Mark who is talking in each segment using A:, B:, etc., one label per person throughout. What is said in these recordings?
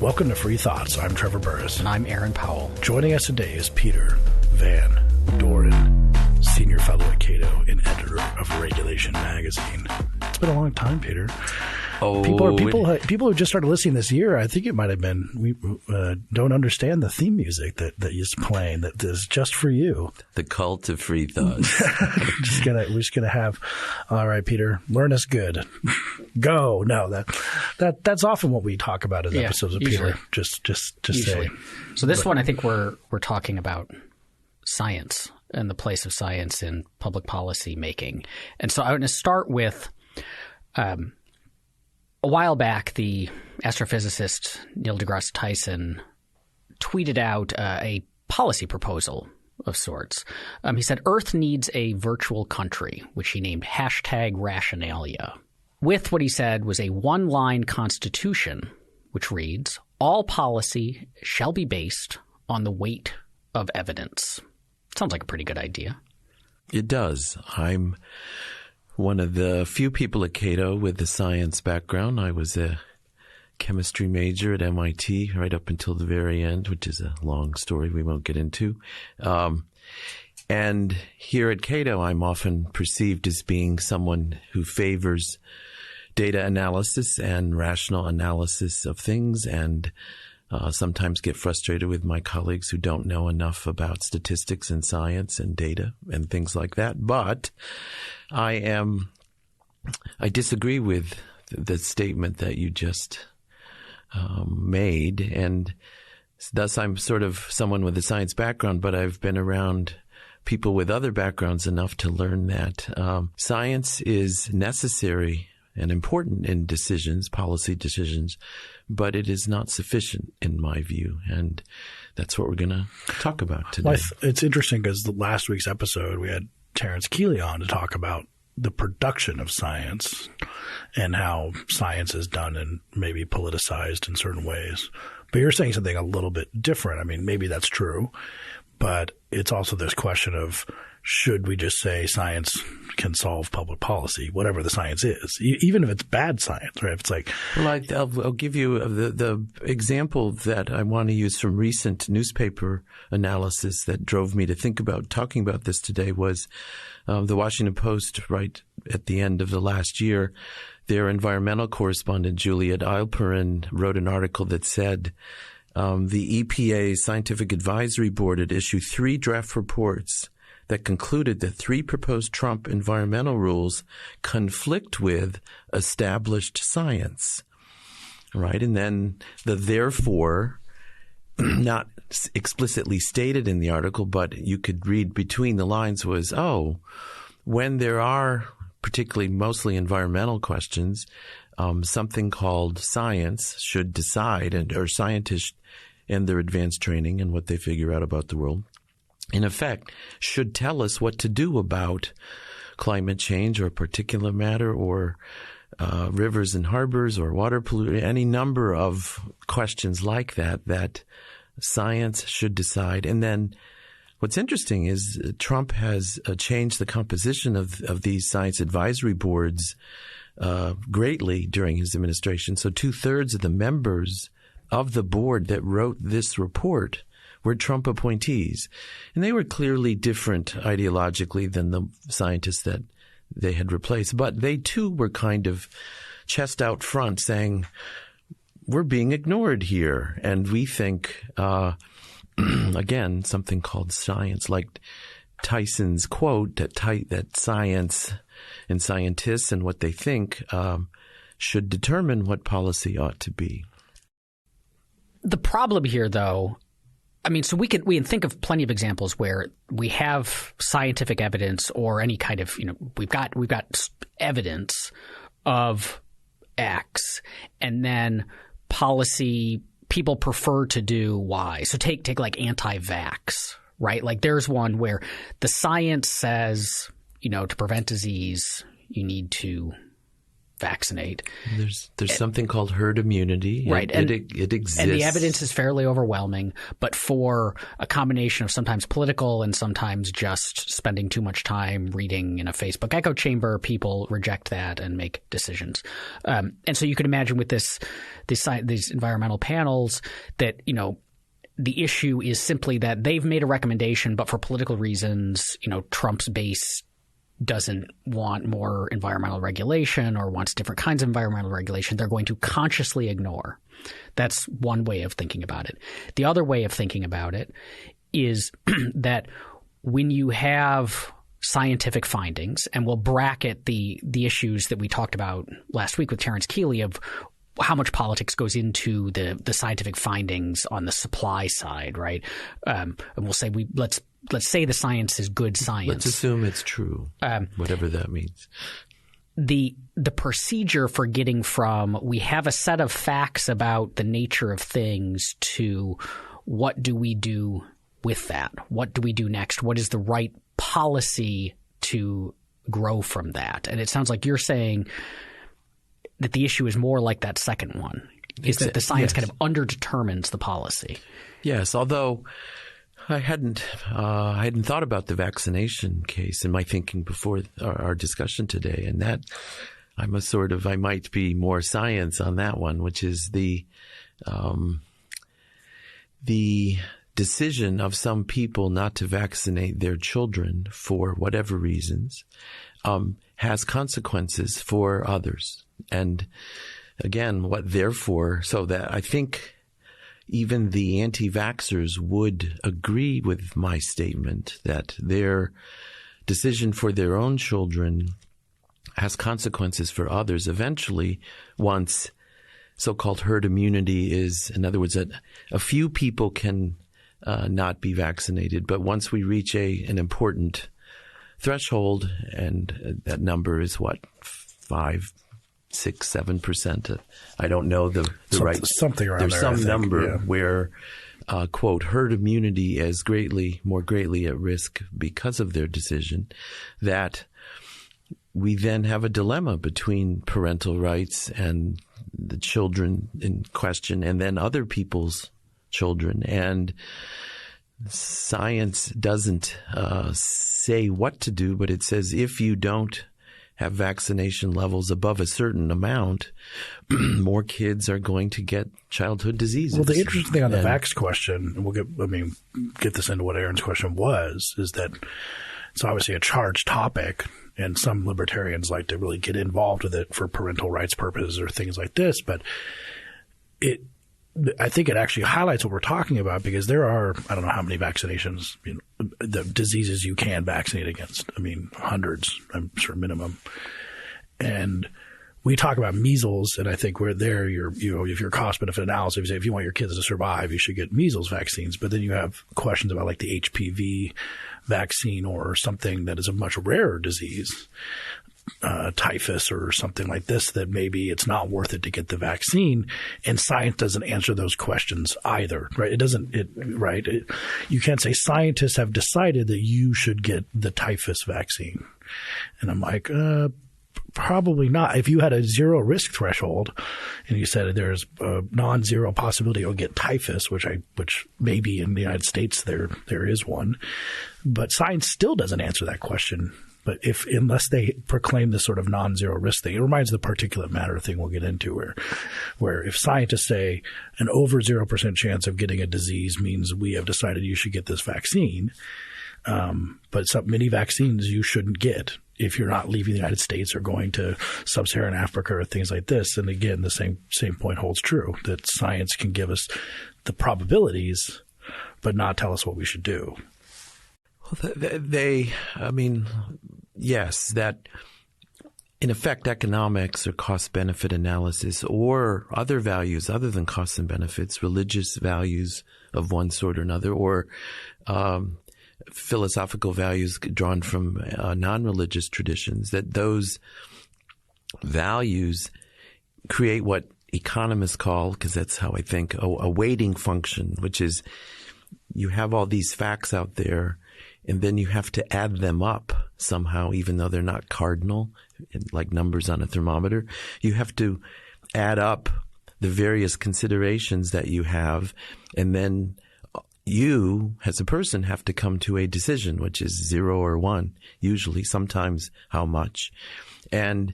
A: Welcome to Free Thoughts. I'm Trevor Burrus.
B: And I'm Aaron Powell.
A: Joining us today is Peter Van Doren, Senior Fellow at Cato and editor of Regulation Magazine. It's been a long time, Peter. People who just started listening this year, I think it might have been, we don't understand the theme music that you're playing that is just for you.
C: The cult of free thoughts.
A: We're just gonna have, all right, Peter, learn us good. Go. No, that's often what we talk about in episodes of
B: usually.
A: Peter. Just say.
B: So this one, I think we're talking about science and the place of science in public policy making. And so I want to start with a while back, the astrophysicist Neil deGrasse Tyson tweeted out a policy proposal of sorts. He said, Earth needs a virtual country, which he named #Rationalia, with what he said was a one-line constitution, which reads, all policy shall be based on the weight of evidence. Sounds like a pretty good idea.
C: It does. I'm one of the few people at Cato with a science background. I was a chemistry major at MIT right up until the very end, which is a long story we won't get into. And here at Cato, I'm often perceived as being someone who favors data analysis and rational analysis of things, and sometimes get frustrated with my colleagues who don't know enough about statistics and science and data and things like that. But I disagree with the statement that you just made, and thus I'm sort of someone with a science background, but I've been around people with other backgrounds enough to learn that science is necessary and important in decisions, policy decisions, but it is not sufficient in my view. And that's what we're going to talk about today.
A: Well, it's interesting because the last week's episode, we had Terrence Keeley on to talk about the production of science and how science is done and maybe politicized in certain ways. But you're saying something a little bit different. I mean, maybe that's true, but it's also this question of, should we just say science can solve public policy, whatever the science is, even if it's bad science, right? If it's like,
C: well, I'll give you the example that I want to use from recent newspaper analysis that drove me to think about talking about this today was the Washington Post, right at the end of the last year. Their environmental correspondent, Juliet EilperinTrump, wrote an article that said the EPA Scientific Advisory Board had issued 3 draft reports that concluded that 3 proposed Trump environmental rules conflict with established science, right? And then the therefore, not explicitly stated in the article, but you could read between the lines was, when there are particularly mostly environmental questions, something called science should decide, or scientists and their advanced training and what they figure out about the world, in effect, should tell us what to do about climate change or particulate matter or rivers and harbors or water pollution, any number of questions like that science should decide. And then what's interesting is Trump has changed the composition of these science advisory boards greatly during his administration. So 2/3 of the members of the board that wrote this report were Trump appointees. And they were clearly different ideologically than the scientists that they had replaced. But they too were kind of chest out front saying, we're being ignored here. And we think, again, something called science, like Tyson's quote that science and scientists and what they think should determine what policy ought to be.
B: The problem here, though, I mean, so we can think of plenty of examples where we have scientific evidence or any kind of, we've got evidence of X, and then policy people prefer to do Y. So take like anti-vax, right? Like there's one where the science says, to prevent disease, you need to vaccinate.
C: There's something called herd immunity.
B: Right.
C: It exists.
B: And the evidence is fairly overwhelming, but for a combination of sometimes political and sometimes just spending too much time reading in a Facebook echo chamber, people reject that and make decisions. And so you can imagine with these environmental panels that, the issue is simply that they've made a recommendation, but for political reasons, Trump's base doesn't want more environmental regulation or wants different kinds of environmental regulation. They're going to consciously ignore. That's one way of thinking about it. The other way of thinking about it is that when you have scientific findings, and we'll bracket the issues that we talked about last week with Terence Keeley of how much politics goes into the scientific findings on the supply side, right? And we'll say let's say the science is good science.
C: Let's assume it's true, whatever that means.
B: The procedure for getting from we have a set of facts about the nature of things to what do we do with that? What do we do next? What is the right policy to grow from that? And it sounds like you're saying that the issue is more like that second one, is that the science kind of underdetermines the policy. Yes,
C: although I hadn't thought about the vaccination case in my thinking before our discussion today, and that I might be more science on that one, which is the decision of some people not to vaccinate their children for whatever reasons has consequences for others. And again, so that I think even the anti-vaxxers would agree with my statement that their decision for their own children has consequences for others. Eventually, once so-called herd immunity is, in other words, that a few people can not be vaccinated, but once we reach an important threshold, and that number is what, 5, 6, 7%. I don't know the right
A: something around
C: there's
A: there.
C: Some number where quote herd immunity is more greatly at risk because of their decision, that we then have a dilemma between parental rights and the children in question, and then other people's children. And science doesn't say what to do, but it says if you don't have vaccination levels above a certain amount, more kids are going to get childhood diseases.
A: Well, the interesting thing on the vax question, and we'll get this into what Aaron's question was, is that it's obviously a charged topic, and some libertarians like to really get involved with it for parental rights purposes or things like this. But I think it actually highlights what we're talking about, because there are, I don't know how many vaccinations, the diseases you can vaccinate against. Hundreds, I'm sure, minimum. And we talk about measles, and I think we're there. If you're cost benefit analysis, you say if you want your kids to survive, you should get measles vaccines. But then you have questions about like the HPV vaccine or something that is a much rarer disease. Typhus or something like this, that maybe it's not worth it to get the vaccine, and science doesn't answer those questions either, right? You can't say scientists have decided that you should get the typhus vaccine, and I'm like, probably not. If you had a zero risk threshold and you said there's a non-zero possibility you'll get typhus, which maybe in the United States there is one, but science still doesn't answer that question. But unless they proclaim this sort of non-zero risk thing, it reminds the particulate matter thing we'll get into, where if scientists say an over 0% chance of getting a disease means we have decided you should get this vaccine, but many vaccines you shouldn't get if you're not leaving the United States or going to sub-Saharan Africa or things like this. And again, the same point holds true, that science can give us the probabilities but not tell us what we should do.
C: Yes, that in effect economics or cost-benefit analysis or other values other than costs and benefits, religious values of one sort or another, or philosophical values drawn from non-religious traditions, that those values create what economists call, because that's how I think, a weighting function, which is you have all these facts out there, and then you have to add them up somehow, even though they're not cardinal, like numbers on a thermometer. You have to add up the various considerations that you have, and then you, as a person, have to come to a decision, which is 0 or 1, usually, sometimes how much. And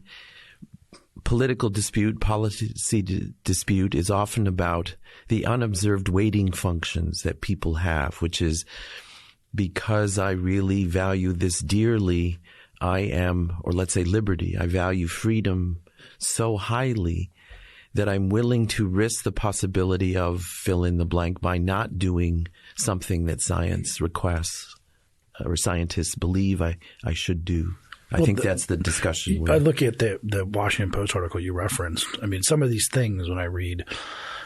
C: political dispute, policy dispute is often about the unobserved weighting functions that people have, which is, because I really value this dearly, I am, or let's say liberty, I value freedom so highly that I'm willing to risk the possibility of fill in the blank by not doing something that science requests or scientists believe I should do. I think that's the discussion.
A: I look at the Washington Post article you referenced. I mean, some of these things when I read,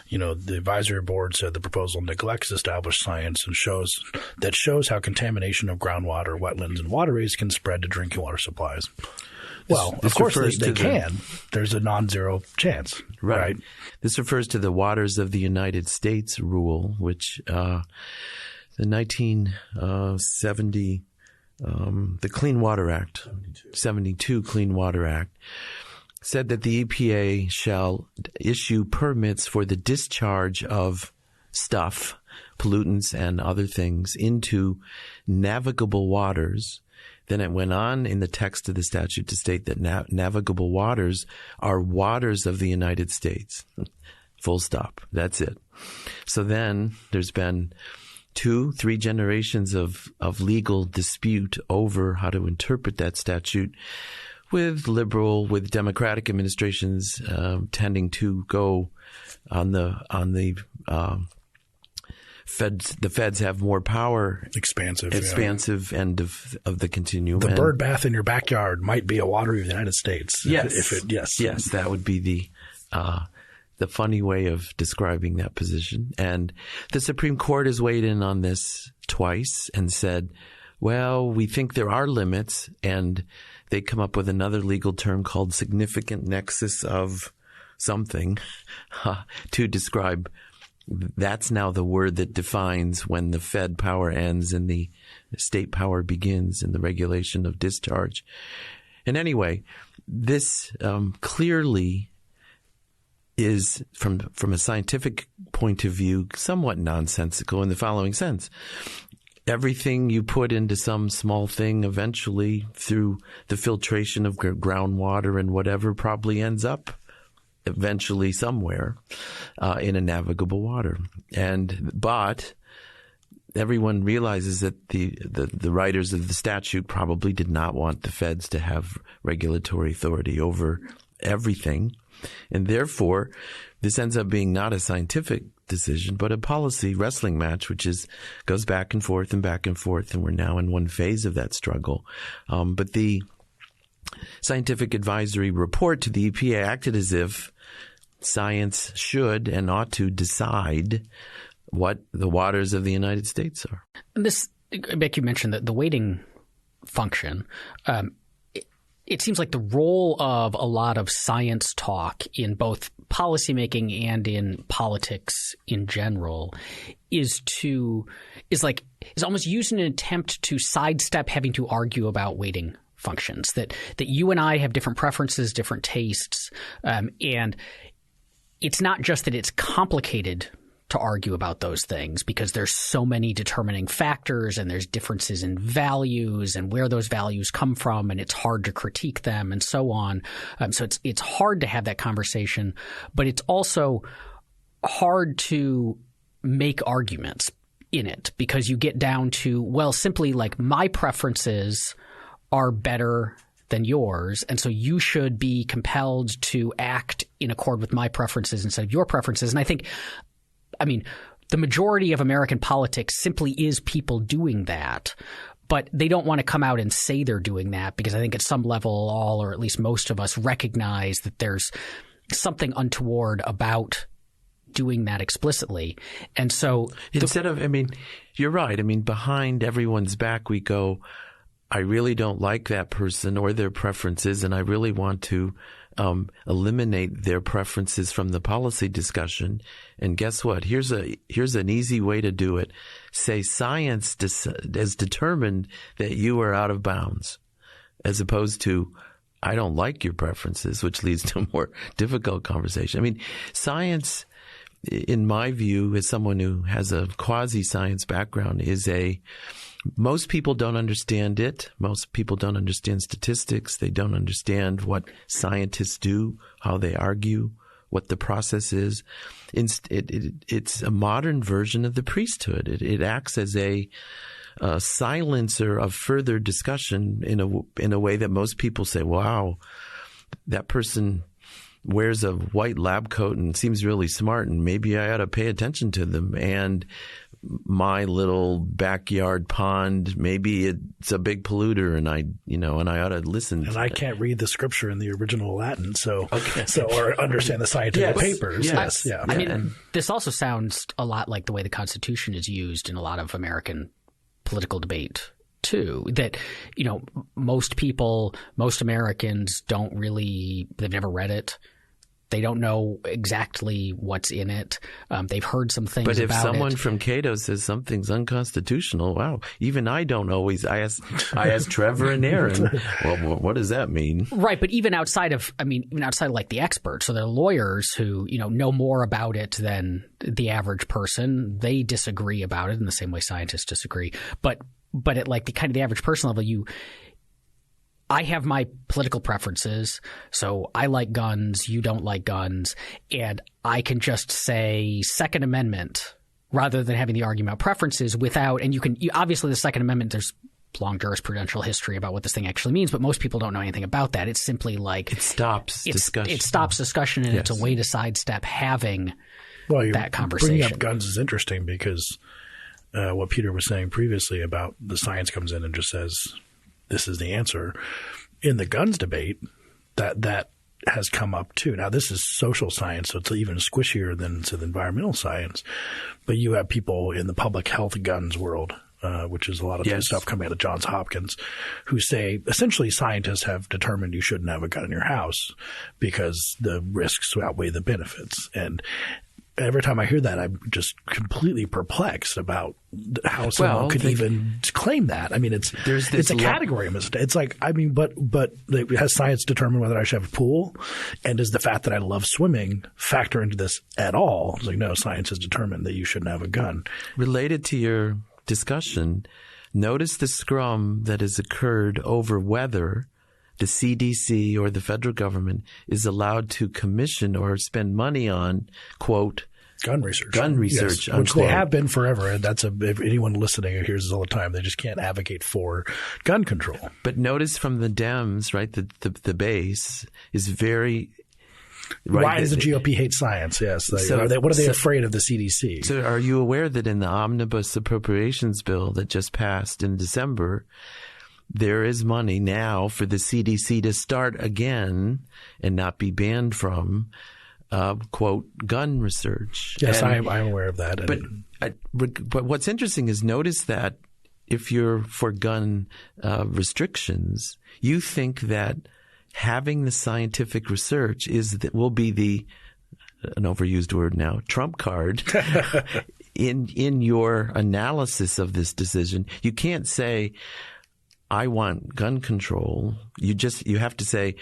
A: the advisory board said the proposal neglects established science and shows how contamination of groundwater, wetlands, and waterways can spread to drinking water supplies. Well, of course they can. There's a non-zero chance. Right.
C: This refers to the Waters of the United States rule, which the 1970 the Clean Water Act, 72 Clean Water Act, said that the EPA shall issue permits for the discharge of stuff, pollutants and other things, into navigable waters. Then it went on in the text of the statute to state that navigable waters are waters of the United States. Full stop. That's it. So then there's been 2-3 generations of legal dispute over how to interpret that statute, with Democratic administrations tending to go on the feds. The feds have more power, expansive end of the continuum.
A: The bird bath in your backyard might be a water of the United States.
C: Yes, yes, that would be the funny way of describing that position. And the Supreme Court has weighed in on this twice and said, well, we think there are limits, and they come up with another legal term called significant nexus of something to describe. That's now the word that defines when the Fed power ends and the state power begins in the regulation of discharge. And anyway, this clearly is, from a scientific point of view, somewhat nonsensical in the following sense. Everything you put into some small thing eventually, through the filtration of groundwater and whatever, probably ends up eventually somewhere in a navigable water. But everyone realizes that the writers of the statute probably did not want the feds to have regulatory authority over everything. And therefore, this ends up being not a scientific decision, but a policy wrestling match, which goes back and forth, and we're now in one phase of that struggle. But the scientific advisory report to the EPA acted as if science should and ought to decide what the waters of the United States are.
B: This, Beck, you mentioned that the weighting function. It seems like the role of a lot of science talk in both policymaking and in politics in general is almost used in an attempt to sidestep having to argue about weighting functions. That you and I have different preferences, different tastes, and it's not just that it's complicated to argue about those things because there's so many determining factors and there's differences in values and where those values come from, and it's hard to critique them and so on. So it's hard to have that conversation, but it's also hard to make arguments in it because you get down to, well, simply like my preferences are better than yours, and so you should be compelled to act in accord with my preferences instead of your preferences. And I mean, the majority of American politics simply is people doing that, but they don't want to come out and say they're doing that because I think at some level all, or at least most of us, recognize that there's something untoward about doing that explicitly. And so
C: you're right. I mean, behind everyone's back we go, I really don't like that person or their preferences, and I really want to eliminate their preferences from the policy discussion. And guess what? Here's an easy way to do it. Say science has determined that you are out of bounds, as opposed to I don't like your preferences, which leads to a more difficult conversation. I mean, science, in my view, as someone who has a quasi-science background, most people don't understand it. Most people don't understand statistics. They don't understand what scientists do, how they argue, what the process is. It's a modern version of the priesthood. It acts as a silencer of further discussion in a way that most people say, wow, that person wears a white lab coat and seems really smart, and maybe I ought to pay attention to them. And my little backyard pond, maybe it's a big polluter, and I ought to listen.
A: And I can't read the scripture in the original Latin, or understand the scientific papers.
C: Yes.
A: Yeah.
B: I mean, this also sounds a lot like the way the Constitution is used in a lot of American political debate too, that, most Americans they've never read it. They don't know exactly what's in it. They've heard some things about it.
C: But if someone from Cato says something's unconstitutional, wow, even I don't always. I asked Trevor and Aaron, well, what does that mean?
B: Right, but even outside of like the experts, so the lawyers who, know more about it than the average person, they disagree about it in the same way scientists disagree. But at like the average person level, I have my political preferences, so I like guns, you don't like guns, and I can just say Second Amendment rather than having the argument about preferences obviously the Second Amendment, there's long jurisprudential history about what this thing actually means, but most people don't know anything about that. It's simply like
C: it stops discussion. It
B: stops discussion, and It's a way to sidestep having that conversation.
A: Bringing up guns is interesting because what Peter was saying previously about the science comes in and just says, this is the answer. In the guns debate, that has come up too. Now, this is social science, so it's even squishier than the environmental science. But you have people in the public health guns world, which is a lot of the stuff coming out of Johns Hopkins, who say essentially scientists have determined you shouldn't have a gun in your house because the risks outweigh the benefits. And every time I hear that, I'm just completely perplexed about how someone could even claim that. I mean, it's a category mistake. It's like, but has science determined whether I should have a pool? And does the fact that I love swimming factor into this at all? It's like, no, science has determined that you shouldn't have a gun.
C: Related to your discussion, notice the scrum that has occurred over whether the CDC or the federal government is allowed to commission or spend money on, quote,
A: gun research.
C: Yes,
A: which they have been forever. And if anyone listening who hears this all the time, they just can't advocate for gun control.
C: But notice from the Dems, right, the base is very right.
A: Why does the GOP hate science? Yes. What are they afraid of the CDC?
C: So are you aware that in the omnibus appropriations bill that just passed in December, there is money now for the CDC to start again and not be banned from, quote, gun research?
A: Yes, I'm aware of that.
C: But what's interesting is notice that if you're for gun restrictions, you think that having the scientific research will be an overused word now, trump card in your analysis of this decision. You can't say, I want gun control. You have to say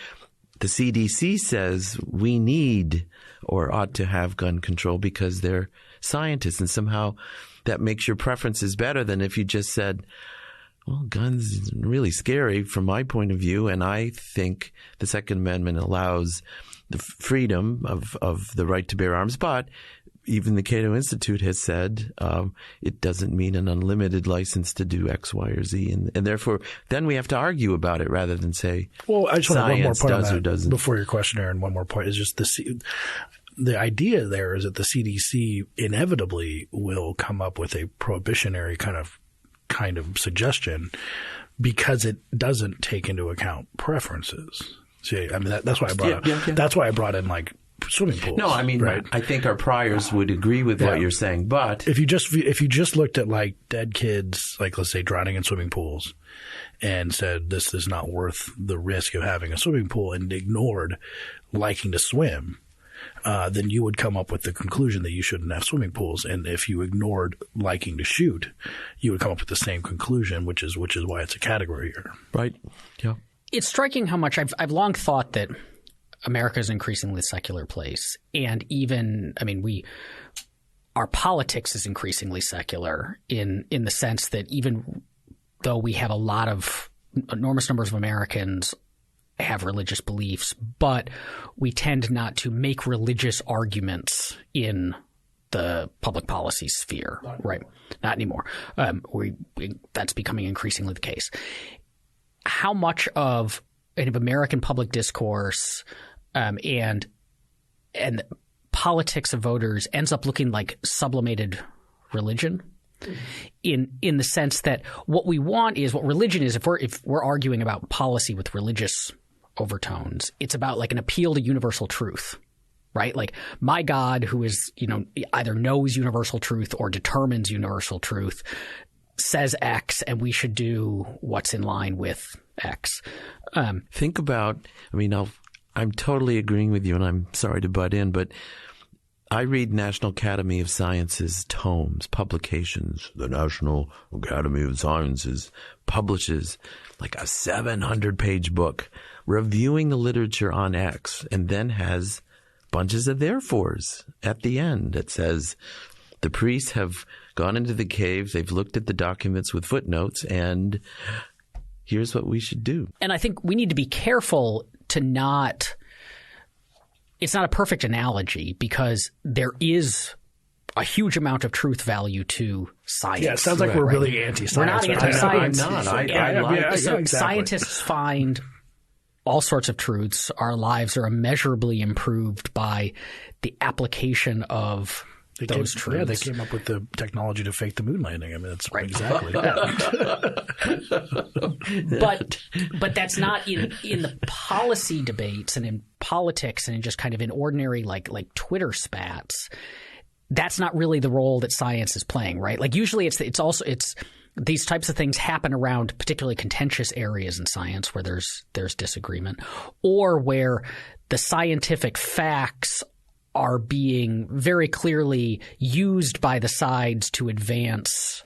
C: the CDC says we need or ought to have gun control because they're scientists, and somehow that makes your preferences better than if you just said, well, guns is really scary from my point of view, and I think the Second Amendment allows the freedom of the right to bear arms, but even the Cato Institute has said it doesn't mean an unlimited license to do X, Y, or Z. And therefore, then we have to argue about it rather than say,
A: well, I just want to have one more point
C: does
A: on
C: or doesn't.
A: Before your question, Aaron, one more point is just the idea there is that the CDC inevitably will come up with a prohibitionary kind of suggestion because it doesn't take into account preferences. See, I mean, that's why I brought that's why I brought in like swimming pools.
C: No, I mean,
A: right?
C: I think our priors would agree with what you're saying, but
A: if you just looked at like dead kids, like let's say drowning in swimming pools, and said this is not worth the risk of having a swimming pool, and ignored liking to swim, then you would come up with the conclusion that you shouldn't have swimming pools. And if you ignored liking to shoot, you would come up with the same conclusion, which is why it's a category here.
C: right, yeah.
B: It's striking how much I've long thought that America is an increasingly secular place, and even our politics is increasingly secular in the sense that even though we have enormous numbers of Americans have religious beliefs, but we tend not to make religious arguments in the public policy sphere, right? Not anymore. That's becoming increasingly the case. How much of American public discourse and politics of voters ends up looking like sublimated religion? In the sense that what religion is, if we're arguing about policy with religious overtones, it's about like an appeal to universal truth, right? Like my God, who is, either knows universal truth or determines universal truth, says X, and we should do what's in line with X.
C: Think about, I'm totally agreeing with you, and I'm sorry to butt in, but I read National Academy of Sciences tomes, publications. The National Academy of Sciences publishes like a 700-page book reviewing the literature on X, and then has bunches of therefores at the end that says the priests have gone into the caves, they've looked at the documents with footnotes, and here's what we should do.
B: And I think we need to be careful to not – it's not a perfect analogy because there is a huge amount of truth value to science.
A: Yeah, it sounds like we're really anti-science.
B: We're not anti-science.
C: I'm not.
B: Exactly. Scientists find all sorts of truths. Our lives are immeasurably improved by the application of those truths.
A: Yeah, they came up with the technology to fake the moon landing. That's right. Exactly that.
B: But that's not in the policy debates and in politics and in just kind of in ordinary like Twitter spats. That's not really the role that science is playing, right? Like usually it's these types of things happen around particularly contentious areas in science where there's disagreement, or where the scientific facts are being very clearly used by the sides to advance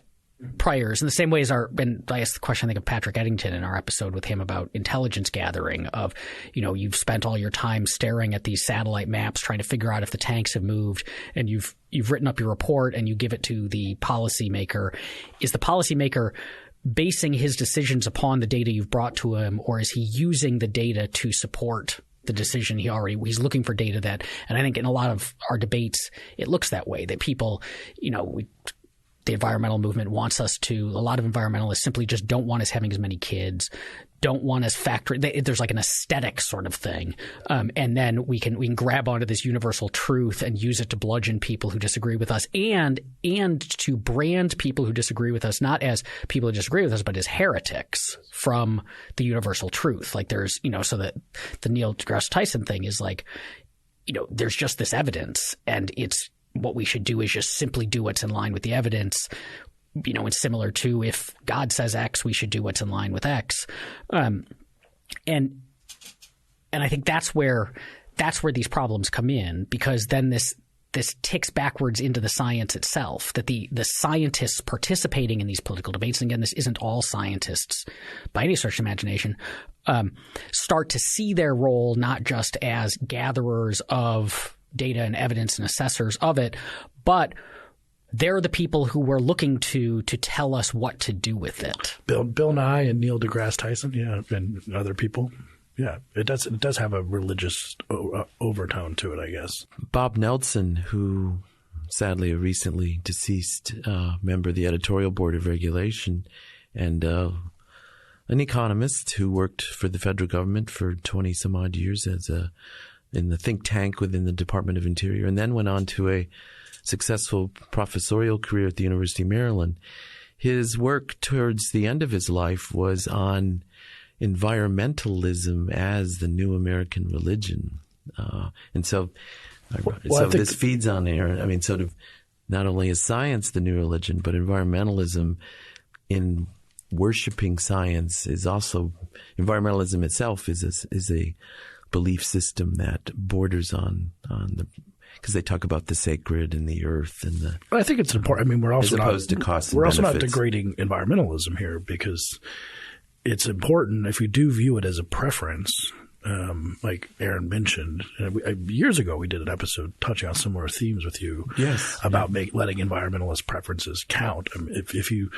B: priors in the same way as and I asked the question, I think, of Patrick Eddington in our episode with him about intelligence gathering of, you've spent all your time staring at these satellite maps trying to figure out if the tanks have moved, and you've written up your report and you give it to the policymaker. Is the policymaker basing his decisions upon the data you've brought to him, or is he using the data to support the decision he's looking for data that, and I think in a lot of our debates, it looks that way, that people, the environmental movement wants us to, a lot of environmentalists simply just don't want us having as many kids, don't want us there's like an aesthetic sort of thing. And then we can grab onto this universal truth and use it to bludgeon people who disagree with us and to brand people who disagree with us, not as people who disagree with us, but as heretics from the universal truth. Like there's, so that the Neil deGrasse Tyson thing is like, there's just this evidence, and it's, what we should do is just simply do what's in line with the evidence. It's similar to if God says X, we should do what's in line with X. And I think that's where these problems come in, because then this ticks backwards into the science itself, that the scientists participating in these political debates, and again, this isn't all scientists by any stretch of imagination, start to see their role not just as gatherers of data and evidence and assessors of it, but they're the people who we're looking to tell us what to do with it.
A: Bill Nye and Neil deGrasse Tyson, and other people. Yeah, it does have a religious overtone to it, I guess.
C: Bob Nelson, who sadly a recently deceased member of the editorial board of regulation and an economist who worked for the federal government for 20 some odd years in the think tank within the Department of Interior, and then went on to a successful professorial career at the University of Maryland. His work towards the end of his life was on environmentalism as the new American religion. And so
A: Well,
C: this feeds on there. I mean, sort of not only is science the new religion, but environmentalism in worshiping science is also – environmentalism itself is a belief system that borders on the – because they talk about the sacred and the earth and the –
A: I think it's important. I mean, we're also
C: as opposed to costs and
A: we're also not
C: benefits.
A: degrading environmentalism here because it's important if you do view it as a preference – like Aaron mentioned, years ago we did an episode touching on similar themes with you.
C: Yes,
A: about letting environmentalist preferences count. I mean, if you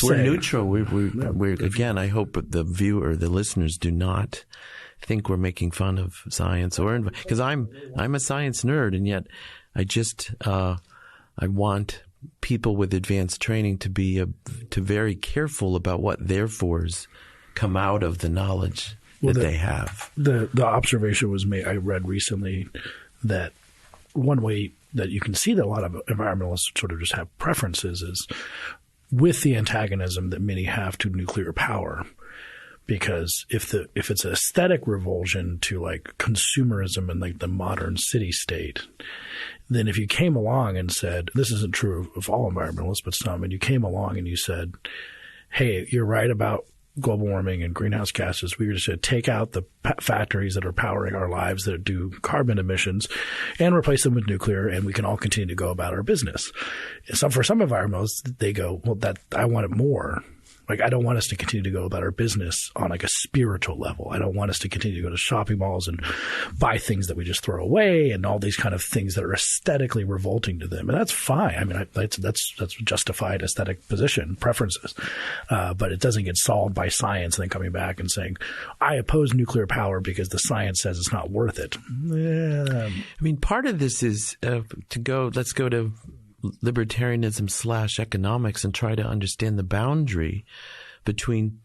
C: we're neutral. We're again. I hope the viewer, the listeners, do not think we're making fun of science or because I'm a science nerd, and yet I want people with advanced training to be very careful about what therefores come out of the knowledge that they have.
A: The observation was made, I read recently, that one way that you can see that a lot of environmentalists sort of just have preferences is with the antagonism that many have to nuclear power. Because if it's an aesthetic revulsion to like consumerism and like the modern city state, then if you came along and said, this isn't true of all environmentalists, but some, and you came along and you said, hey, you're right about global warming and greenhouse gases. We just take out the factories that are powering our lives that do carbon emissions and replace them with nuclear, and we can all continue to go about our business. For some environmentalists, they go, well, I want it more. Like, I don't want us to continue to go about our business on like a spiritual level. I don't want us to continue to go to shopping malls and buy things that we just throw away and all these kind of things that are aesthetically revolting to them. And that's fine. I mean, that's justified aesthetic position, preferences. But it doesn't get solved by science and then coming back and saying, I oppose nuclear power because the science says it's not worth it.
C: I mean, part of this is let's go to libertarianism / economics and try to understand the boundary between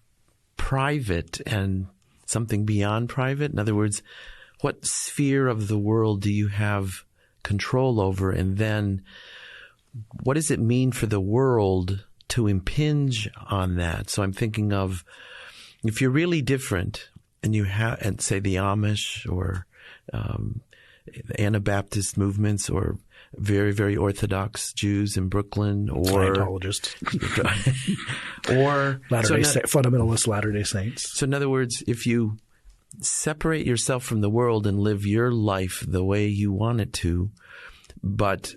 C: private and something beyond private. In other words, what sphere of the world do you have control over? And then what does it mean for the world to impinge on that? So I'm thinking of if you're really different and you have, and say the Amish or Anabaptist movements or very, very Orthodox Jews in Brooklyn, or
A: Scientologists,
C: or
A: fundamentalist Latter-day Saints.
C: So, in other words, if you separate yourself from the world and live your life the way you want it to, but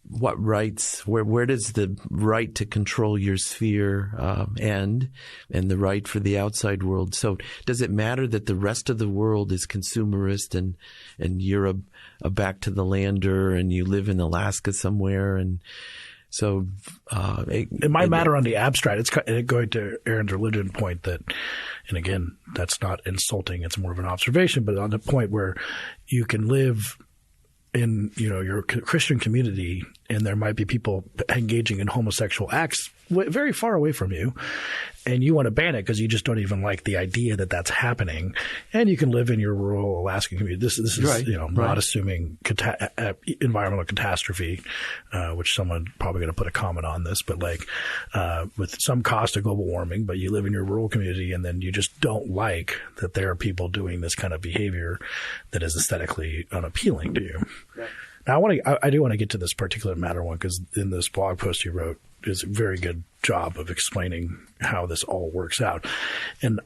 C: what rights? Where does the right to control your sphere end, and the right for the outside world? So, does it matter that the rest of the world is consumerist and you're a back to the lander and you live in Alaska somewhere? And so,
A: it might matter on the abstract. It's going to Aaron's religion point that, and again, that's not insulting. It's more of an observation. But on the point where you can live in, your Christian community, and there might be people engaging in homosexual acts very far away from you, and you want to ban it because you just don't even like the idea that that's happening, and you can live in your rural Alaskan community. This is
C: right,
A: not assuming environmental catastrophe, which someone probably going to put a comment on this, but like with some cost of global warming, but you live in your rural community, and then you just don't like that there are people doing this kind of behavior that is aesthetically unappealing to you. Right. Now, I do want to get to this particular matter one, because in this blog post you wrote is a very good job of explaining how this all works out. And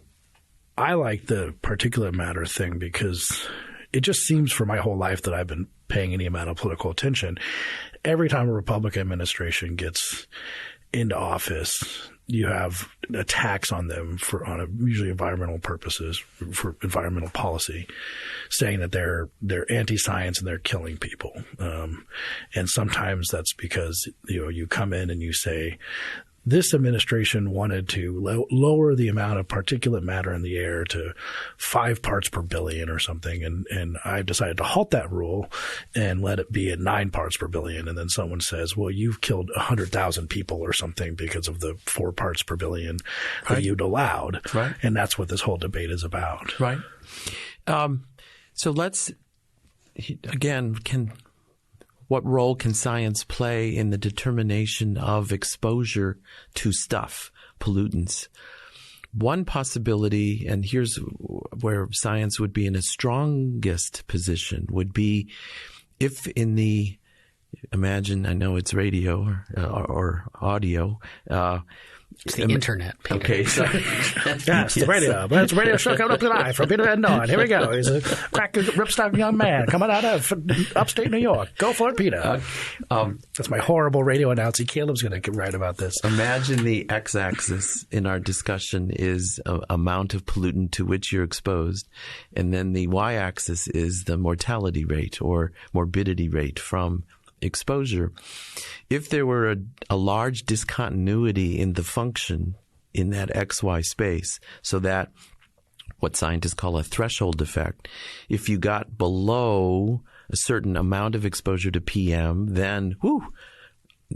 A: I like the particular matter thing because it just seems for my whole life that I've been paying any amount of political attention. Every time a Republican administration gets into office, you have attacks on them on usually environmental purposes, for environmental policy, saying that they're anti-science and they're killing people. And sometimes that's because you come in and you say, this administration wanted to lower the amount of particulate matter in the air to 5 parts per billion or something. And I decided to halt that rule and let it be at 9 parts per billion. And then someone says, well, you've killed 100,000 people or something because of the 4 parts per billion that you'd allowed.
C: Right.
A: And that's what this whole debate is about.
C: Right. So let's, again, what role can science play in the determination of exposure to stuff, pollutants? One possibility, and here's where science would be in its strongest position, would be if in the imagine, I know it's radio or audio.
B: It's the internet, Peter.
C: Okay, so
A: yes, the radio. It's a radio show coming up tonight from Peter Van Doren. Here we go. He's a crack ripstop young man coming out of upstate New York. Go for it, Peter. That's my horrible radio announcing. Caleb's going to write about this.
C: Imagine the x-axis in our discussion is amount of pollutant to which you're exposed, and then the y-axis is the mortality rate or morbidity rate from exposure. If there were a large discontinuity in the function in that XY space, so that what scientists call a threshold effect, if you got below a certain amount of exposure to PM, then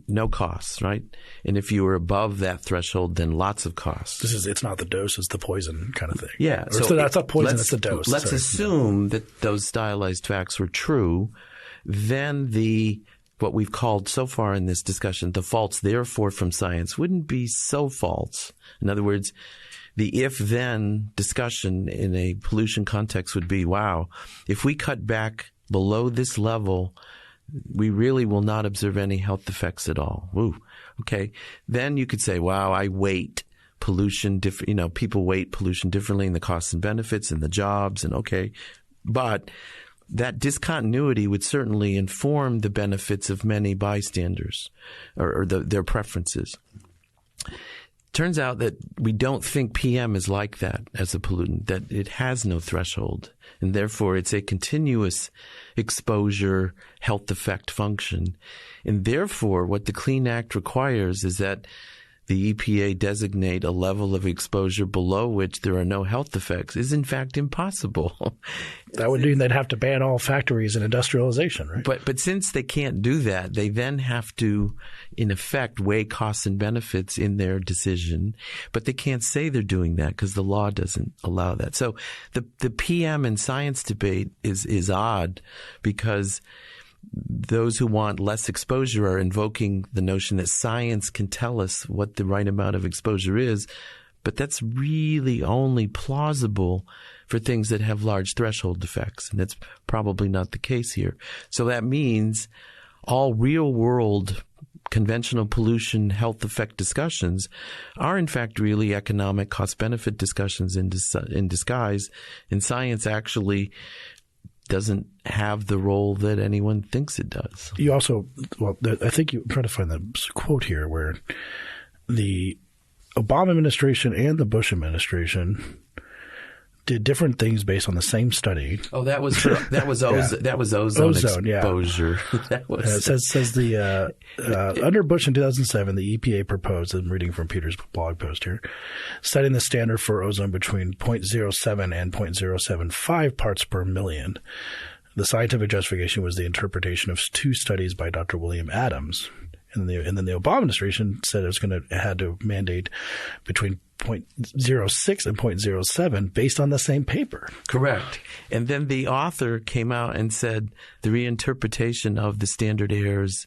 C: no costs, right? And if you were above that threshold, then lots of costs.
A: It's not the dose, it's the poison kind of thing.
C: Yeah.
A: So that's not poison, it's the dose.
C: Let's assume that those stylized facts were true. Then what we've called so far in this discussion, the false therefore from science wouldn't be so false. In other words, the if-then discussion in a pollution context would be, wow, if we cut back below this level, we really will not observe any health effects at all. Ooh, okay. Then you could say, wow, I weight pollution people weight pollution differently in the costs and benefits and the jobs and okay. But that discontinuity would certainly inform the benefits of many bystanders or their preferences. Turns out that we don't think PM is like that as a pollutant, that it has no threshold, and therefore it's a continuous exposure health effect function. And therefore what the Clean Act requires is that the EPA designate a level of exposure below which there are no health effects is in fact impossible.
A: That would mean they'd have to ban all factories and industrialization, right?
C: But since they can't do that, they then have to, in effect, weigh costs and benefits in their decision. But they can't say they're doing that because the law doesn't allow that. So the PM and science debate is odd because those who want less exposure are invoking the notion that science can tell us what the right amount of exposure is, but that's really only plausible for things that have large threshold effects, and that's probably not the case here. So that means all real-world conventional pollution health effect discussions are in fact really economic cost-benefit discussions in disguise, and science actually doesn't have the role that anyone thinks it does.
A: You also, I think I'm trying to find the quote here where the Obama administration and the Bush administration did different things based on the same study.
C: Oh, that was ozone exposure.
A: Yeah. It says the under Bush in 2007, the EPA proposed, I'm reading from Peter's blog post here, setting the standard for ozone between 0.07 and 0.075 parts per million. The scientific justification was the interpretation of two studies by Dr. William Adams. And then the Obama administration said it was had to mandate between 0.06 and 0.07 based on the same paper.
C: Correct. And then the author came out and said the reinterpretation of the standard errors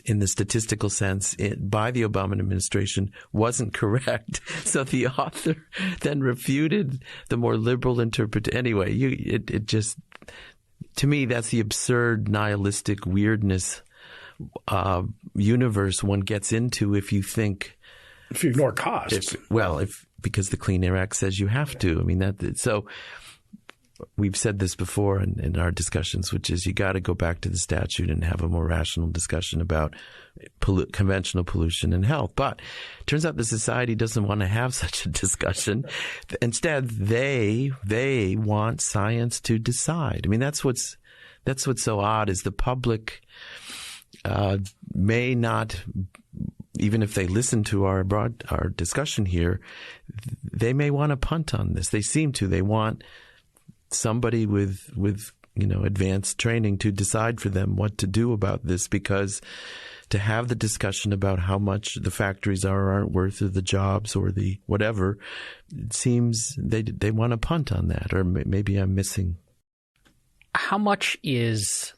C: in the statistical sense by the Obama administration wasn't correct. So the author then refuted the more liberal interpretation. Anyway, it just, to me, that's the absurd nihilistic weirdness universe one gets into if you
A: ignore costs.
C: Because the Clean Air Act says you have to. I mean, so we've said this before in our discussions, which is you got to go back to the statute and have a more rational discussion about conventional pollution and health. But it turns out the society doesn't want to have such a discussion. Instead, they want science to decide. I mean, that's what's so odd is the public may not, even if they listen to our discussion here, they may want to punt on this. They seem to. They want somebody with advanced training to decide for them what to do about this, because to have the discussion about how much the factories are or aren't worth, or the jobs or the whatever, it seems they want to punt on that, or maybe I'm missing.
B: How much is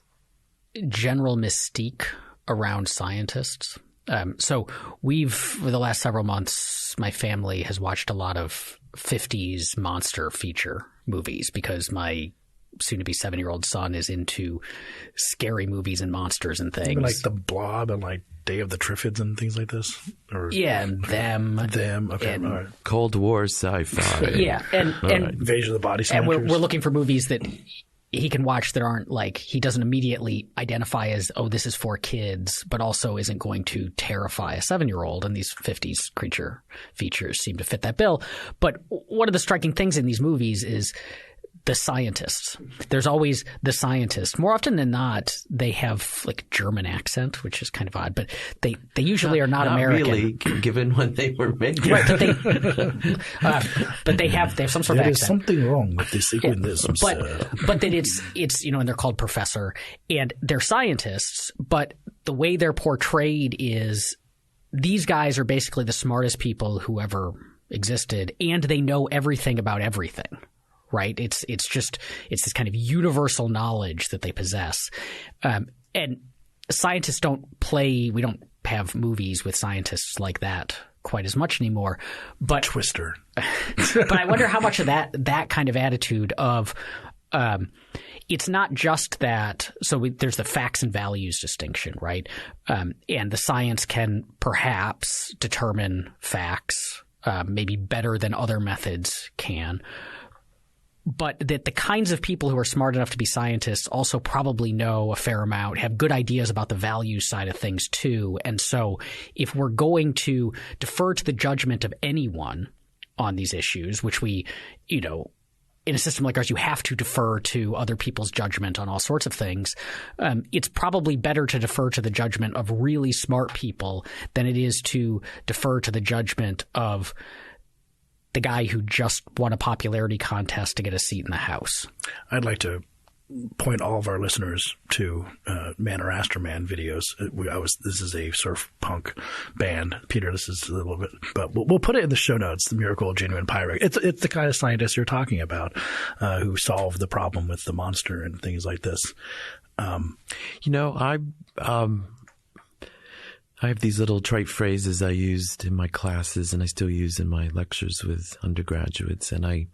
B: general mystique around scientists So for the last several months, my family has watched a lot of 50s monster feature movies because my soon-to-be 7-year-old son is into scary movies and monsters and things.
A: Like The Blob and like Day of the Triffids and things like this?
B: And Them.
A: Okay,
B: and,
A: all right.
C: Cold War sci-fi.
B: Yeah, and
A: Invasion of the Body Snatchers.
B: And we're looking for movies that he can watch that aren't like, he doesn't immediately identify as, oh, this is for kids, but also isn't going to terrify a 7-year-old. And these 50s creature features seem to fit that bill. But one of the striking things in these movies is the scientists. There's always the scientists. More often than not, they have like German accent, which is kind of odd, but they usually are not American.
C: Really, given when they were made.
B: Right, but they have some sort of accent.
A: There is something wrong with this equinism,
B: but then it's and they're called professor, and they're scientists, but the way they're portrayed is these guys are basically the smartest people who ever existed, and they know everything about everything. Right? It's this kind of universal knowledge that they possess. And scientists we don't have movies with scientists like that quite as much anymore. But
A: Twister.
B: But I wonder how much of that kind of attitude of it's not just that. So there's the facts and values distinction, right? And the science can perhaps determine facts maybe better than other methods can. But that the kinds of people who are smart enough to be scientists also probably know a fair amount, have good ideas about the value side of things too. And so if we're going to defer to the judgment of anyone on these issues, which we, in a system like ours, you have to defer to other people's judgment on all sorts of things. It's probably better to defer to the judgment of really smart people than it is to defer to the judgment of the guy who just won a popularity contest to get a seat in the House.
A: I'd like to point all of our listeners to Man or Aster Man videos. This is a surf punk band. Peter, this is a little bit, but we'll put it in the show notes. The Miracle of Genuine Pirate. It's the kind of scientists you're talking about who solve the problem with the monster and things like this.
C: I have these little trite phrases I used in my classes and I still use in my lectures with undergraduates. And we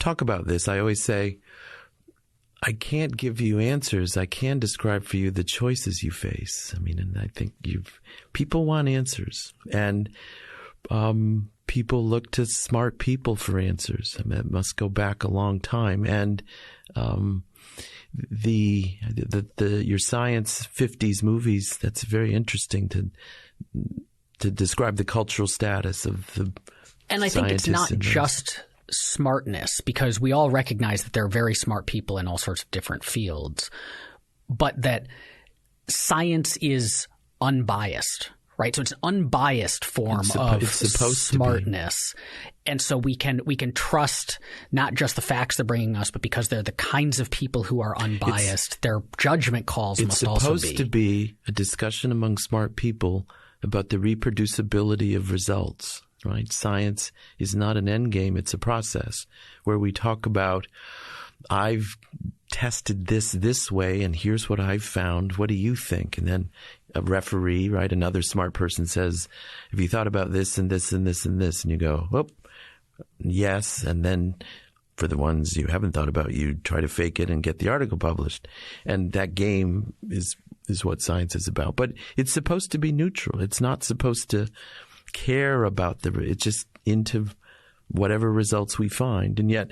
C: talk about this. I always say, I can't give you answers. I can describe for you the choices you face. I mean, and I think people want answers, and people look to smart people for answers. I mean, it must go back a long time. And your science 50s movies, that's very interesting to describe the cultural status of the
B: And I think it's not just smartness, because we all recognize that there are very smart people in all sorts of different fields, but that science is unbiased, right? So it's an unbiased form of smartness. And so we can trust not just the facts they're bringing us, but because they're the kinds of people who are unbiased, their judgment calls must also be.
C: It's supposed to be a discussion among smart people about the reproducibility of results, right? Science is not an end game. It's a process where we talk about, I've tested this way and here's what I've found. What do you think? And then a referee, right, another smart person says, have you thought about this and this and this and this? And you go, oh, yes. And then for the ones you haven't thought about, you try to fake it and get the article published. And that game is what science is about. But it's supposed to be neutral. It's not supposed to care about it's just into whatever results we find. And yet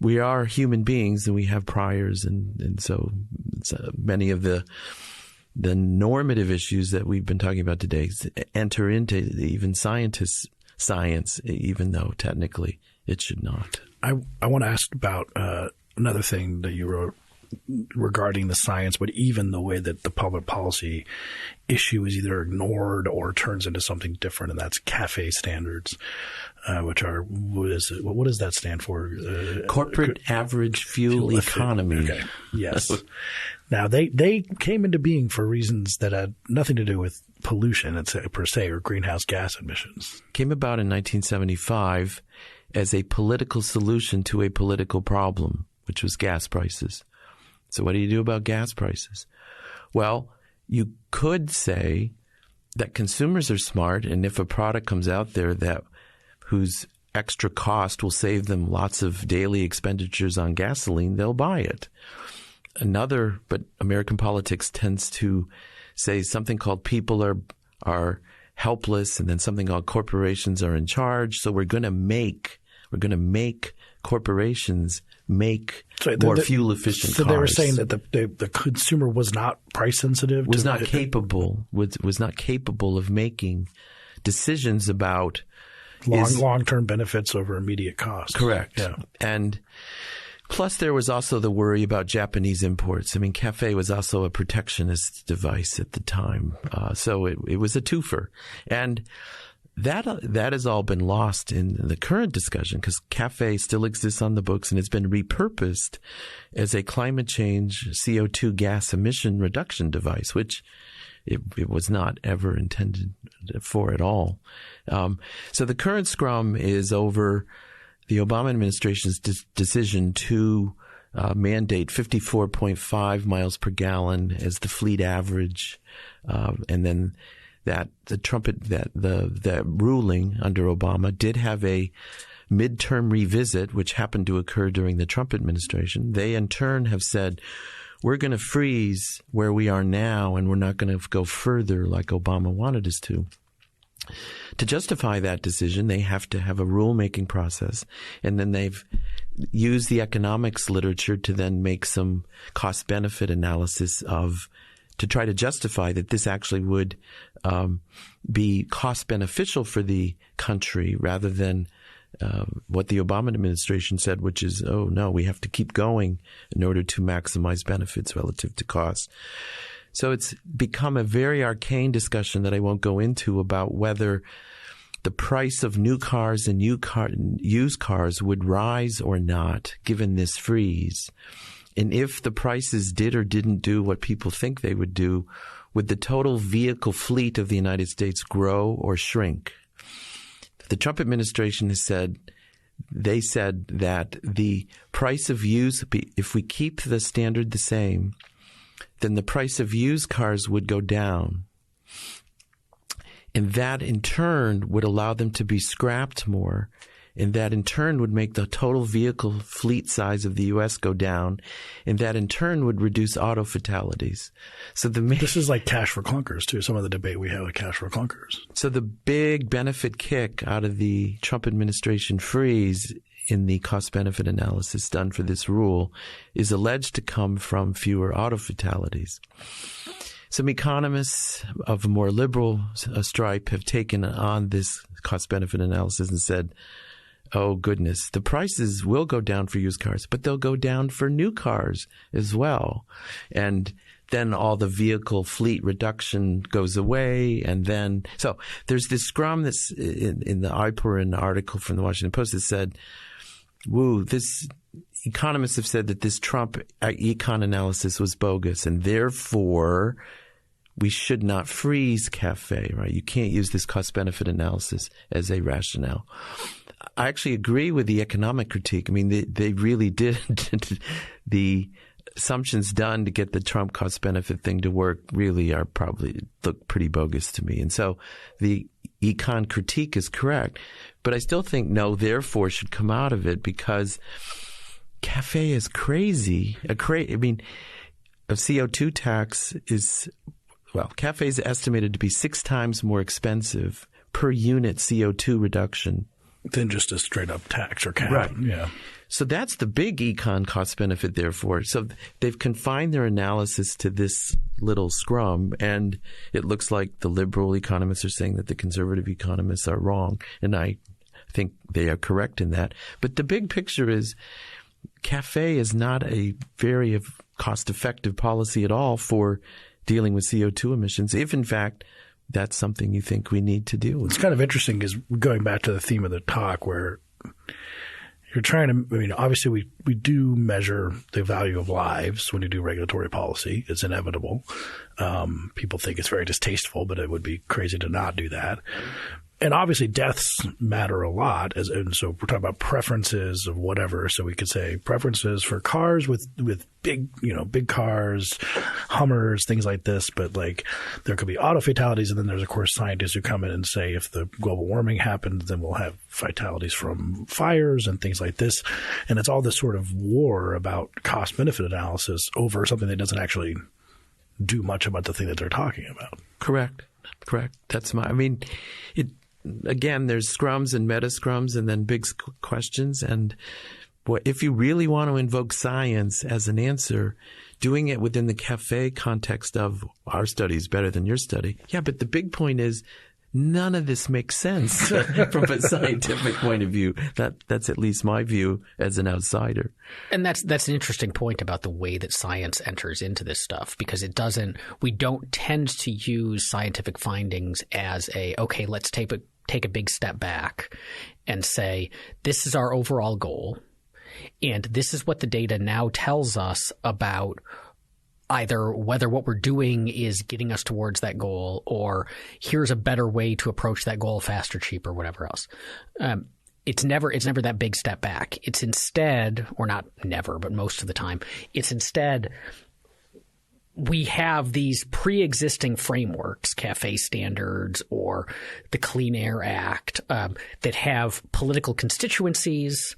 C: we are human beings and we have priors. And so many of the normative issues that we've been talking about today enter into even science, even though technically it should not.
A: I want to ask about another thing that you wrote regarding the science, but even the way that the public policy issue is either ignored or turns into something different, and that's CAFE standards, which are, what does that stand for?
C: Corporate Average Fuel Economy.
A: Okay. Yes. Now, they came into being for reasons that had nothing to do with pollution per se or greenhouse gas emissions.
C: Came about in 1975 as a political solution to a political problem, which was gas prices. So what do you do about gas prices? Well, you could say that consumers are smart, and if a product comes out there whose extra cost will save them lots of daily expenditures on gasoline, they'll buy it. But American politics tends to say something called people are helpless, and then something called corporations are in charge. So we're going to make corporations make more fuel efficient cars.
A: So they were saying that the consumer was not price sensitive,
C: was not capable of making decisions about
A: long-term benefits over immediate costs.
C: Correct.
A: Yeah.
C: And plus there was also the worry about Japanese imports. I mean, CAFE was also a protectionist device at the time. So it was a twofer. And that has all been lost in the current discussion because CAFE still exists on the books and it's been repurposed as a climate change CO2 gas emission reduction device, which it was not ever intended for at all. So the current scrum is over the Obama administration's decision to mandate 54.5 miles per gallon as the fleet average, and then that ruling under Obama did have a midterm revisit, which happened to occur during the Trump administration. They in turn have said, we're going to freeze where we are now, and we're not going to go further like Obama wanted us to. To justify that decision, they have to have a rulemaking process, and then they've used the economics literature to then make some cost-benefit analysis to try to justify that this actually would be cost-beneficial for the country rather than what the Obama administration said, which is, oh, no, we have to keep going in order to maximize benefits relative to costs. So it's become a very arcane discussion that I won't go into about whether the price of new cars and used cars would rise or not given this freeze. And if the prices did or didn't do what people think they would do, would the total vehicle fleet of the United States grow or shrink? The Trump administration has said that the price of used, if we keep the standard the same, then the price of used cars would go down. And that in turn would allow them to be scrapped more. And that in turn would make the total vehicle fleet size of the U.S. go down. And that in turn would reduce auto fatalities. So this
A: is like cash for clunkers too. Some of the debate we have with cash for clunkers.
C: So the big benefit kick out of the Trump administration freeze in the cost-benefit analysis done for this rule is alleged to come from fewer auto fatalities. Some economists of a more liberal stripe have taken on this cost-benefit analysis and said, oh, goodness, the prices will go down for used cars, but they'll go down for new cars as well. And then all the vehicle fleet reduction goes away. And then so there's this scrum that's in the Eiperin article from the Washington Post that said, economists have said that this Trump econ analysis was bogus, and therefore we should not freeze CAFE, right? You can't use this cost-benefit analysis as a rationale. I actually agree with the economic critique. I mean, they really did the assumptions done to get the Trump cost-benefit thing to work really look pretty bogus to me. And so the econ critique is correct. But I still think no, therefore should come out of it because CAFE is crazy. A CO2 tax is, CAFE is estimated to be 6 times more expensive per unit CO2 reduction
A: than just a straight up tax or cap.
C: Right.
A: Yeah.
C: So that's the big econ cost benefit, therefore. So they've confined their analysis to this little scrum, and it looks like the liberal economists are saying that the conservative economists are wrong. And I think they are correct in that. But the big picture is CAFE is not a very cost-effective policy at all for dealing with CO2 emissions, if in fact that's something you think we need to deal with.
A: It's kind of interesting because going back to the theme of the talk where you're trying to – obviously we do measure the value of lives when you do regulatory policy. It's inevitable. People think it's very distasteful, but it would be crazy to not do that. And obviously deaths matter a lot. And so we're talking about preferences of whatever. So we could say preferences for cars with big, big cars, Hummers, things like this. But like there could be auto fatalities. And then there's, of course, scientists who come in and say if the global warming happens, then we'll have fatalities from fires and things like this. And it's all this sort of war about cost benefit analysis over something that doesn't actually do much about the thing that they're talking about.
C: Correct. That's again, there's scrums and meta scrums and then big questions. And if you really want to invoke science as an answer, doing it within the cafe context of our study is better than your study. Yeah, but the big point is none of this makes sense from a scientific point of view. That's at least my view as an outsider.
B: And that's an interesting point about the way that science enters into this stuff, because we don't tend to use scientific findings as okay, let's take a big step back and say, this is our overall goal. And this is what the data now tells us about either whether what we're doing is getting us towards that goal, or here's a better way to approach that goal, faster, cheaper, whatever else. It's never that big step back. It's instead, or not never, but most of the time, it's instead we have these pre-existing frameworks, CAFE standards or the Clean Air Act, that have political constituencies,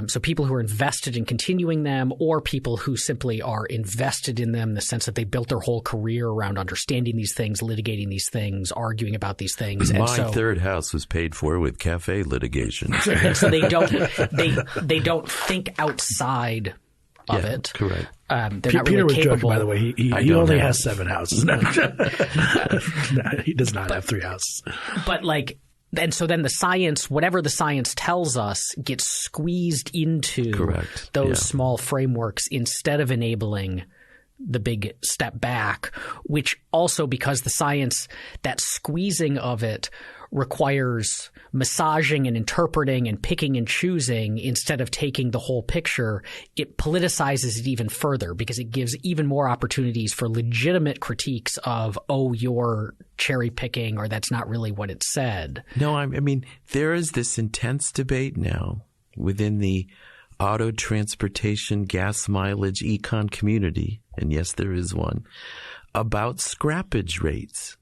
B: so people who are invested in continuing them, or people who simply are invested in them in the sense that they built their whole career around understanding these things, litigating these things, arguing about these things.
C: My third house was paid for with CAFE litigation.
B: So they don't think outside of it.
C: Correct.
B: They're not
A: Peter
B: really
A: was
B: capable.
A: joking, by the way. He only has 7 houses. No, he does not have 3 houses.
B: But and so then the science, whatever the science tells us, gets squeezed into those small frameworks instead of enabling the big step back, which also, because the science, that squeezing of it requires massaging and interpreting and picking and choosing instead of taking the whole picture, it politicizes it even further, because it gives even more opportunities for legitimate critiques of, you're cherry picking, or that's not really what it said.
C: No, I mean, there is this intense debate now within the auto transportation, gas mileage, econ community, and yes, there is one, about scrappage rates,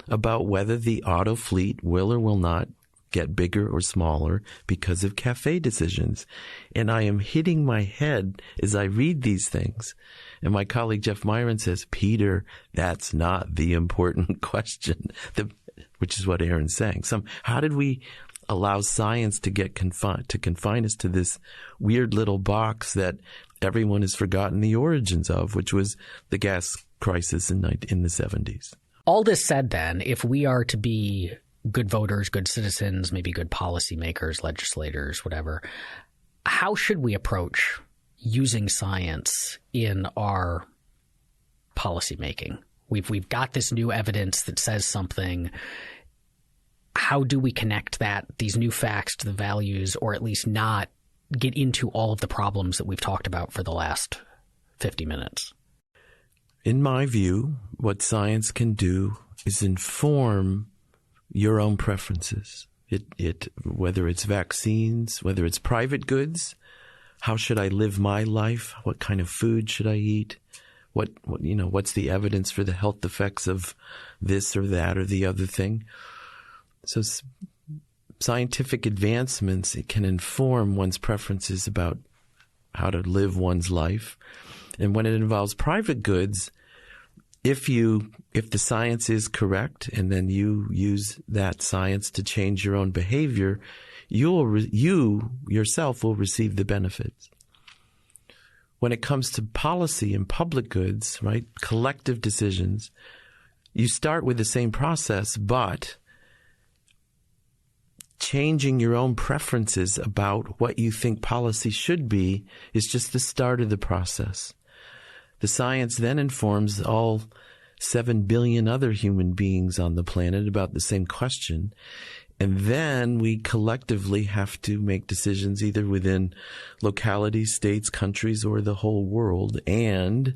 C: about whether the auto fleet will or will not get bigger or smaller because of CAFE decisions. And I am hitting my head as I read these things. And my colleague Jeff Myron says, Peter, that's not the important question, which is what Aaron's saying. How did we allow science to confine us to this weird little box that everyone has forgotten the origins of, which was the gas crisis in the 70s?
B: All this said, then, if we are to be good voters, good citizens, maybe good policymakers, legislators, whatever, how should we approach using science in our policymaking? We've got this new evidence that says something. How do we connect these new facts to the values, or at least not get into all of the problems that we've talked about for the last 50 minutes?
C: In my view, what science can do is inform your own preferences. Whether it's vaccines, whether it's private goods, how should I live my life? What kind of food should I eat? What's the evidence for the health effects of this or that or the other thing? So scientific advancements, it can inform one's preferences about how to live one's life. And when it involves private goods, if the science is correct and then you use that science to change your own behavior, you yourself will receive the benefits. When it comes to policy and public goods, right, collective decisions, you start with the same process, but changing your own preferences about what you think policy should be is just the start of the process. The science then informs all 7 billion other human beings on the planet about the same question. And then we collectively have to make decisions either within localities, states, countries, or the whole world. And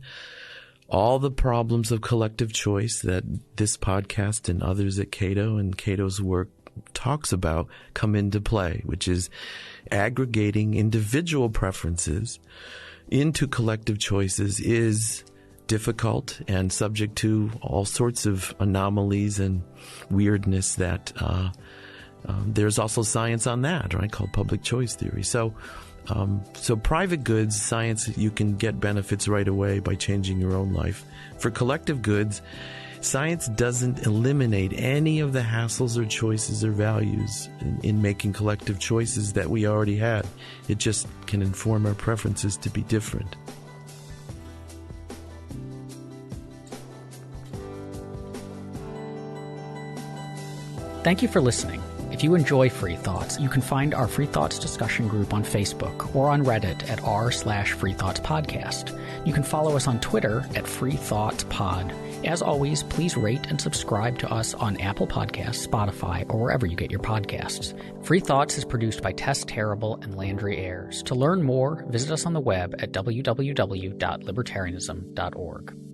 C: all the problems of collective choice that this podcast and others at Cato and Cato's work talks about come into play, which is aggregating individual preferences into collective choices is difficult and subject to all sorts of anomalies and weirdness that there's also science on that, right, called public choice theory. So private goods, science, you can get benefits right away by changing your own life. For collective goods, science doesn't eliminate any of the hassles or choices or values in making collective choices that we already had. It just can inform our preferences to be different.
B: Thank you for listening. If you enjoy Free Thoughts, you can find our Free Thoughts discussion group on Facebook or on Reddit at r/freethoughtspodcast. You can follow us on Twitter at freethoughtspod. As always, please rate and subscribe to us on Apple Podcasts, Spotify, or wherever you get your podcasts. Free Thoughts is produced by Tess Terrible and Landry Ayers. To learn more, visit us on the web at www.libertarianism.org.